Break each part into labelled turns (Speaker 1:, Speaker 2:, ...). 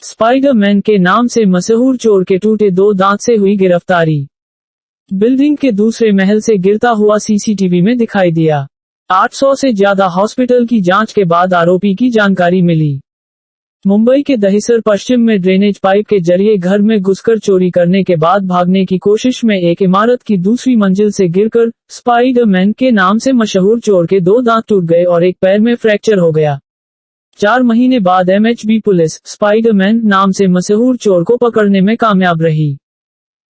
Speaker 1: Spiderman के नाम से मशहूर चोर के टूटे 2 दांत से हुई गिरफ्तारी। बिल्डिंग के दूसरे महल से गिरता हुआ सीसीटीवी में दिखाई दिया। 800 से ज्यादा हॉस्पिटल की जांच के बाद आरोपी की जानकारी मिली। मुंबई के दहिसर पश्चिम में ड्रेनेज पाइप के जरिए घर में घुसकर चोरी करने के बाद भागने की कोशिश में एक इमारत की दूसरी मंजिल से गिरकर स्पाइडरमैन के नाम से मशहूर चोर के 2 दांत टूट गए और एक पैर में फ्रैक्चर हो गया। 4 महीने बाद एमएचबी पुलिस स्पाइडरमैन नाम से मशहूर चोर को पकड़ने में कामयाब रही।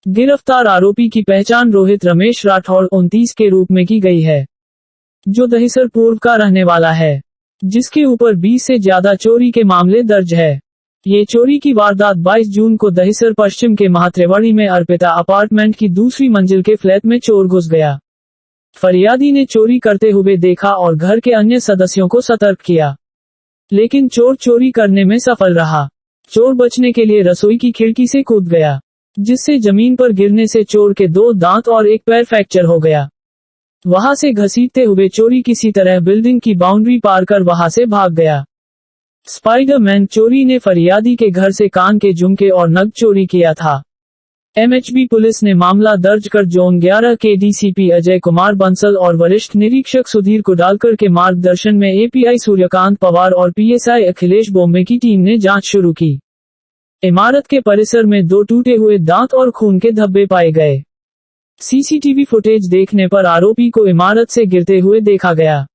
Speaker 1: गिरफ्तार आरोपी की पहचान रोहित रमेश राठौड़ 29 के रूप में की गई है, जो दहिसर पूर्व का रहने वाला है, जिसके ऊपर 20 से ज्यादा चोरी के मामले दर्ज है। ये चोरी की वारदात 22 जून को दहिसर पश्चिम के महात्रेवाड़ी में अर्पिता अपार्टमेंट की दूसरी मंजिल के फ्लैट में चोर घुस गया। फरियादी ने चोरी करते हुए देखा और घर के अन्य सदस्यों को सतर्क किया, लेकिन चोर चोरी करने में सफल रहा। चोर बचने के लिए रसोई की खिड़की से कूद गया, जिससे जमीन पर गिरने से चोर के 2 दांत और एक पैर फ्रैक्चर हो गया। वहां से घसीटते हुए चोरी किसी तरह बिल्डिंग की बाउंड्री पार कर वहां से भाग गया। स्पाइडरमैन चोरी ने फरियादी के घर से कान के झुमके और नग चोरी किया था। एमएचबी पुलिस ने मामला दर्ज कर जोन 11 के डीसीपी अजय कुमार बंसल और वरिष्ठ निरीक्षक सुधीर कुडालकर के मार्गदर्शन में एपीआई सूर्यकांत पवार और पीएसआई अखिलेश बोम्बे की टीम ने जांच शुरू की। इमारत के परिसर में 2 टूटे हुए दांत और खून के धब्बे पाए गए। सीसीटीवी फुटेज देखने पर आरोपी को इमारत से गिरते हुए देखा गया,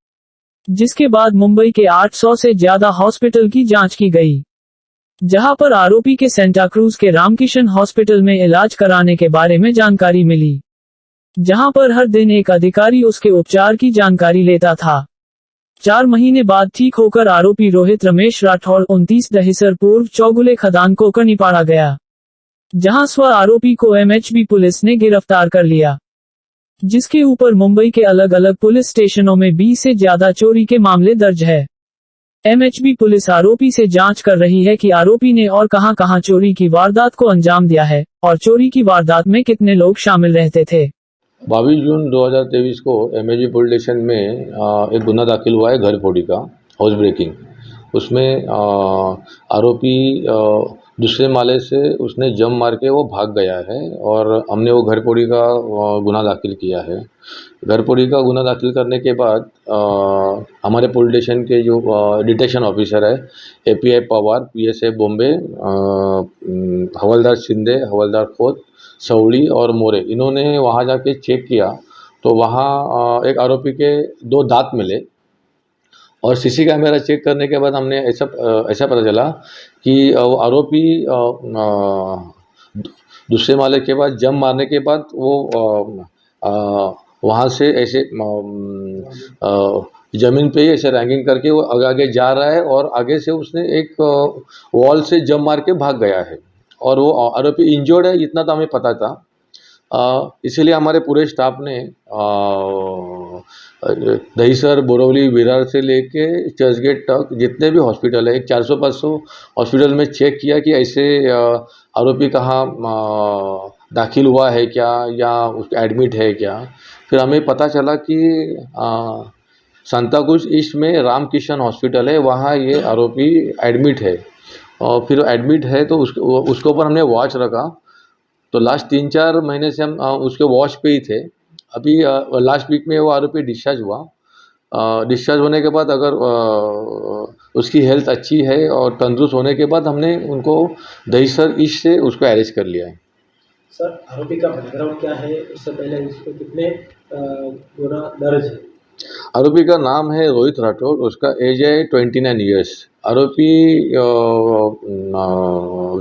Speaker 1: जिसके बाद मुंबई के 800 से ज्यादा हॉस्पिटल की जांच की गई, जहां पर आरोपी के सेंटा क्रूज के रामकिशन हॉस्पिटल में इलाज कराने के बारे में जानकारी मिली, जहां पर हर दिन एक अधिकारी उसके उपचार की जानकारी लेता था। 4 महीने बाद ठीक होकर आरोपी रोहित रमेश राठौड़ 29 दहिसर पूर्व चौगुले खदान को निपाड़ा गया, जहां स्व आरोपी को एमएचबी पुलिस ने गिरफ्तार कर लिया, जिसके ऊपर मुंबई के अलग अलग पुलिस स्टेशनों में 20 से ज्यादा चोरी के मामले दर्ज है। एमएचबी पुलिस आरोपी से जांच कर रही है कि आरोपी ने और कहां चोरी की वारदात को अंजाम दिया है और चोरी की वारदात में कितने लोग शामिल रहते थे।
Speaker 2: 22 जून 2023 को एमएचबी पुलिस स्टेशन में एक गुना दाखिल हुआ है घर फोड़ी का, हाउस ब्रेकिंग। उसमें आरोपी दूसरे माले से उसने जंप मार के वो भाग गया है और हमने वो घर फोड़ी का गुना दाखिल किया है। घर फोड़ी का गुना दाखिल करने के बाद हमारे पुलिस स्टेशन के जो डिटेक्शन ऑफिसर है एपीआई पवार, पीएसआई बॉम्बे, हवलदार शिंदे, हवलदार खोत, सौड़ी और मोरे, इन्होंने वहाँ जाके चेक किया तो वहाँ एक आरोपी के 2 दांत मिले और सीसी कैमरा चेक करने के बाद हमने ऐसा पता चला कि वो आरोपी दूसरे माले के बाद जंप मारने के बाद वो वहाँ से ऐसे ज़मीन पे ही ऐसे रैंगिंग करके वो आगे जा रहा है और आगे से उसने एक वॉल से जंप मार के भाग गया है और वो आरोपी इंजर्ड है, इतना तो हमें पता था। इसीलिए हमारे पूरे स्टाफ ने दहिसर, बोरवली, विरार से लेके चर्चगेट तक जितने भी हॉस्पिटल है, 400-500 हॉस्पिटल में चेक किया कि ऐसे आरोपी कहाँ दाखिल हुआ है क्या या एडमिट है क्या। फिर हमें पता चला कि सांताक्रूज ईस्ट में रामकिशन हॉस्पिटल है, वहाँ ये आरोपी एडमिट है और फिर एडमिट है तो उसके ऊपर हमने वॉच रखा। तो लास्ट 3-4 महीने से हम उसके वॉच पे ही थे। अभी लास्ट वीक में वो आरोपी डिस्चार्ज हुआ। डिस्चार्ज होने के बाद अगर उसकी हेल्थ अच्छी है और तंदुरुस्त होने के बाद हमने उनको दहिसर ईस्ट से उसको अरेस्ट कर लिया है।
Speaker 3: सर, आरोपी का बैकग्राउंड क्या है? उससे पहले इसको कितने गुना दर्ज है?
Speaker 2: आरोपी का नाम है रोहित राठौड़, उसका एज है 29 ईयर्स। आरोपी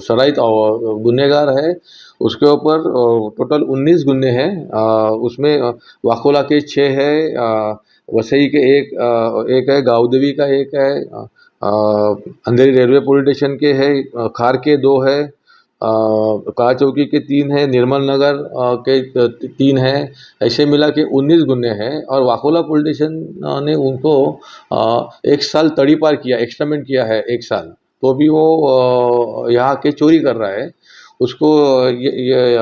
Speaker 2: सराइत गुनहगार है, उसके ऊपर टोटल 19 गुन्हे हैं। उसमें वाकोला के 6 है, वसई के एक है, गावदेवी का 1 है, अंधेरी रेलवे पुलिस स्टेशन के है, खार के 2 है, कार चौकी के 3 है, निर्मल नगर के 3 है। ऐसे मिला के 19 गुन्हे हैं और वाकोला पुलिस स्टेशन ने उनको 1 साल तड़ीपार किया, एक्सटेंड किया है 1 साल, तो भी वो यहाँ के चोरी कर रहा है। उसको ये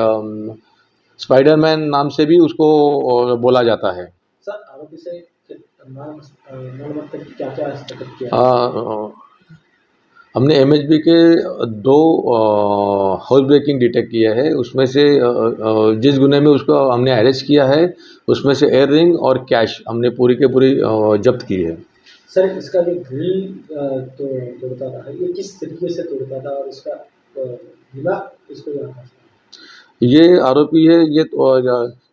Speaker 2: स्पाइडरमैन नाम से भी उसको बोला जाता है।
Speaker 3: सर, आरोपी से क्या-क्या हस्तक्षेप किया?
Speaker 2: हमने एमएचबी के दो हाउस ब्रेकिंग डिटेक्ट किया है। उसमें से जिस गुने में उसको हमने अरेस्ट किया है उसमें से एयर रिंग और कैश हमने पूरी के पूरी जब्त की है।
Speaker 3: सर इसका जो ग्रिल तो तोड़ता था, ये किस तरीके से तोड़ता था और इसका दिमाग इसको जानता था?
Speaker 2: ये आरोपी है, ये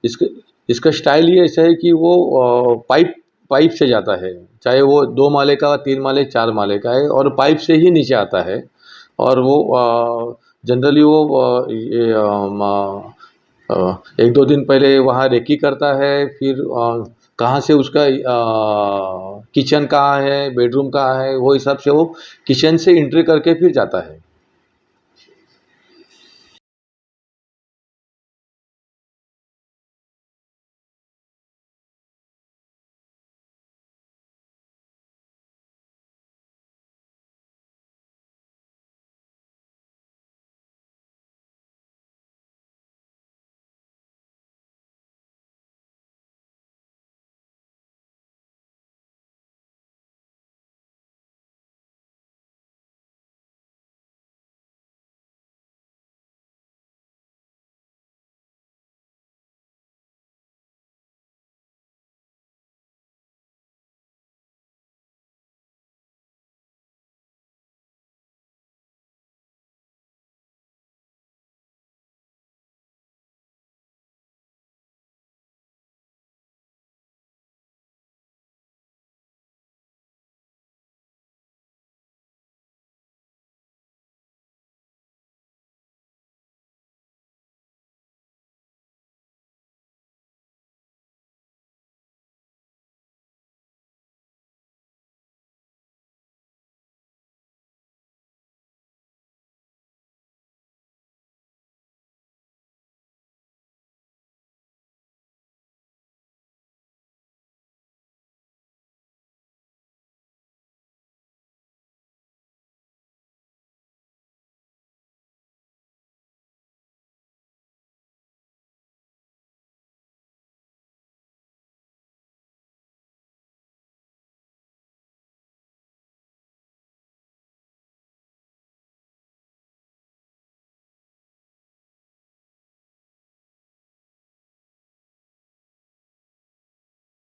Speaker 2: इसका इसका स्टाइल ये ऐसा है कि वो पाइप पाइप से जाता है, चाहे वो 2 माले का, 3 माले, 4 माले का है, और पाइप से ही नीचे आता है। और वो जनरली वो ये 1-2 दिन पहले वहाँ रेकी करता है, फिर कहाँ से उसका किचन कहाँ है, बेडरूम कहाँ है, वो हिसाब से वो किचन से एंट्री करके फिर जाता है।